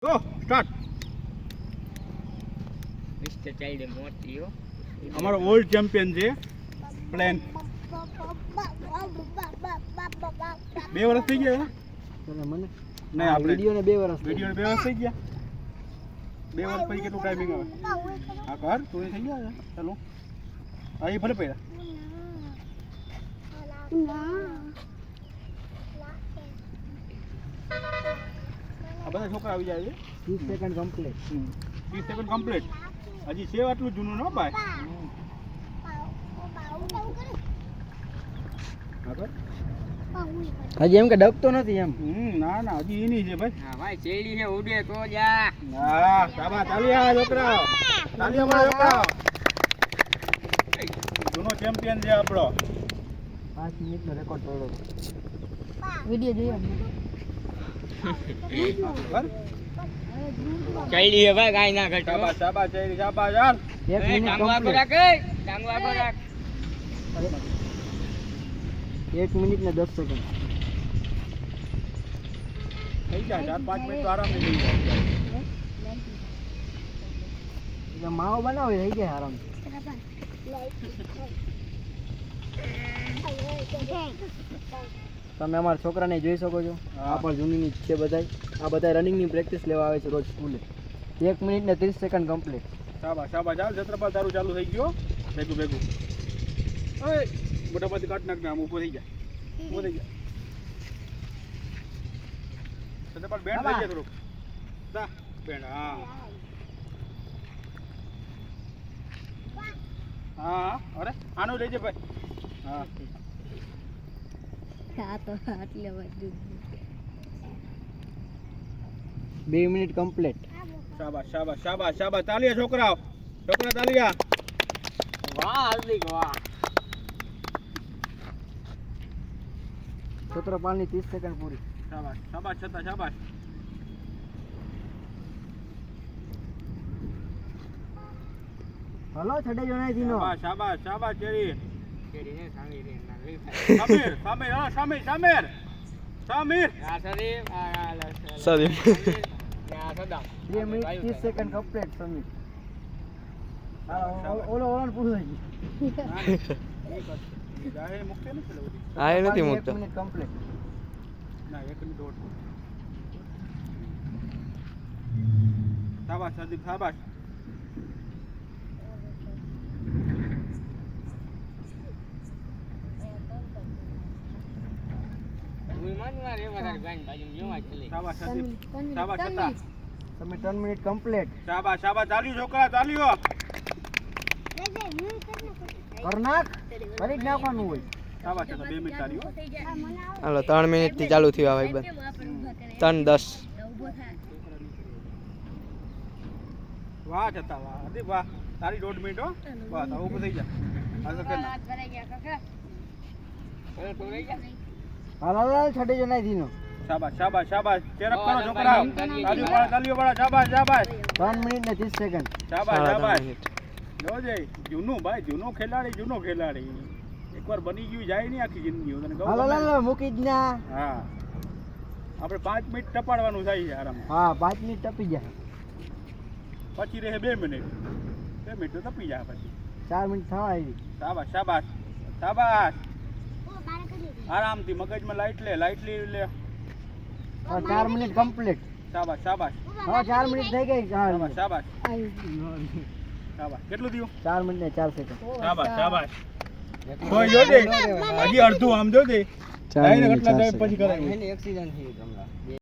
Go start. Mister child મોટી હો. અમારો ઓલ્ડ ચેમ્પિયન છે પ્લેન. 2 વર્ષ થઈ ગયા મને નહીં આપણે વિડિયોને 2 વર્ષ વિડિયો 2 વર્ષ થઈ ગયા. 2 વર્ષ પછી કેટલું ટાઈમિંગ આવે? હા કર તું થઈ ગયા. ચાલો આ ભલે પહેલા આ બધા છોકરા આવી જાય છે. 30 સેકન્ડ કમ્પ્લીટ. 30 second complete. હજી છે આટલું જૂનું ન ભાઈ. હજી એમ કે ડબતો નથી એમ. ના ના હજી એની છે ભાઈ. હા ભાઈ ચેડી છે ઉડે તો જા. હા શાબાશ ચાલી આ છોકરા. ચાલી અમારા છોકરા. જૂનો ચેમ્પિયન છે આપણો. 5 મિનિટનો રેકોર્ડ તોડ્યો. વિડિયો જોયો કર ચેડી છે ભાઈ કાઈ ના ઘટો. શાબાશ શાબાશ ચેરી શાબાશ યાર. 1 મિનિટ ટાંગવા કમ્પ્લીટ. રાખ ટાંગવા રાખ. 1 મિનિટ ને 10 સેકન્ડ. થઈ જાય 4-5 મિનિટ તો આરામથી થઈ જાય. એટલે માવો બનાવે થઈ જાય આરામ. તમે અમારા છોકરાને જોઈ શકો છો. આ પણ જૂની છે બધાય. આ બધા રનિંગની પ્રેક્ટિસ લેવા આવે છે રોજ સ્કૂલે. 1 મિનિટ ને 30 સેકન્ડ કમ્પ્લીટ. શાબાશ શાબાશ ચાલ છત્રપાલ તારું ચાલુ થઈ ગયો. ભેગું ભેગું ઓય મોટામાંથી કાઢ નાખ ને આમ ઊભો થઈ જાય. ઊભો થઈ જાય. છત્રપાલ બેન્ડ થઈ જાય થોડુંક. દા બેન્ડ હા હા અરે આનું લઈ જાય ભાઈ. હા આ તો આટલે બધું 2 મિનિટ કમ્પ્લીટ. શાબાશ શાબાશ શાબાશ શાબાશ તાલીયા છોકરાઓ. છોકરા તાલીયા. વાહ હાર્દિક વાહ. છત્રપાલની 30 સેકન્ડ પૂરી. શાબાશ શાબાશ છતાં શાબાશ. હલો છડે જણાય દીનો. શાબાશ શાબાશ શાબાશ ચેરી. ચેડી ને સામી રે ના લે. સમીર સમીર હા સમીર સમીર સમીર. આ સરીફ આ સરીફ. આ સદા 2 મિનિટ 30 સેકન્ડ કમ્પ્લીટ સમીર. ઓલો પૂરું થઈ ગયું. ગાય મુક્તે નથી લેવું. આ નથી મુકતો. 1 મિનિટ કમ્પ્લીટ. ના 1 મિનિટ દોડ. શાબાશ સદીપ શાબાશ. હું માનવા રે વધારે ગાઈન બાજુ જોવા ચલે. શાબાશ સદીપ શાબાશ છતાં. તમે 3 મિનિટ કમ્પ્લીટ. શાબાશ શાબાશ તાલીઓ છોકરા તાલીઓ. કર નાખ. કરી જ નાખવાનું હોય. શાબાશ છતાં 2 મિનિટ તાલીઓ. હાલો 3 મિનિટ થી ચાલુ થયું આ ભાઈ બસ. 3:10. વાહ છતાં વાહ સદીપ વાહ. તારી 1.5 મિનિટ હો. વાહ તો ઊભો થઈ જા. આ તો કર ના. હાલ હાલ છડે જણાય દીનો. શાબાશ શાબાશ શાબાશ ચેરઅપ કરો છોકરાઓ. તાલીઓ વાળા શાબાશ શાબાશ. 3 મિનિટ ને 30 સેકન્ડ. શાબાશ શાબાશ. જોજે જૂનું ભાઈ જૂનો ખેલાડી. એકવાર બની ગયું જાય નહીં આખી જિંદગી. હું તને કહું. હાલો હાલો મૂકી જ ના. હા આપણે 5 મિનિટ ટપાડવાનું થાય છે આરામ. હા 5 મિનિટ ટપી જાય. પછી રહે 2 મિનિટ. 2 મિનિટ તો ટપી જાય પછી. 4 મિનિટ થવા આવી. શાબાશ શાબાશ શાબાશ. આરામથી મગજમાં લાઈટલી લે. 4 મિનિટ કમ્પ્લીટ. શાબાશ શાબાશ હા 4 મિનિટ થઈ ગઈ. શાબાશ શાબાશ શાબાશ. કેટલું થયું? 4 મિનિટ ને 4 સેકન્ડ. શાબાશ શાબાશ. કોઈ જોજે હજી અડધું આમ જોજે. ચાર મિનિટ, કેટલા ચાર ટાઈમ પછી કરાય. એક્સિડન્ટ થયું તમને.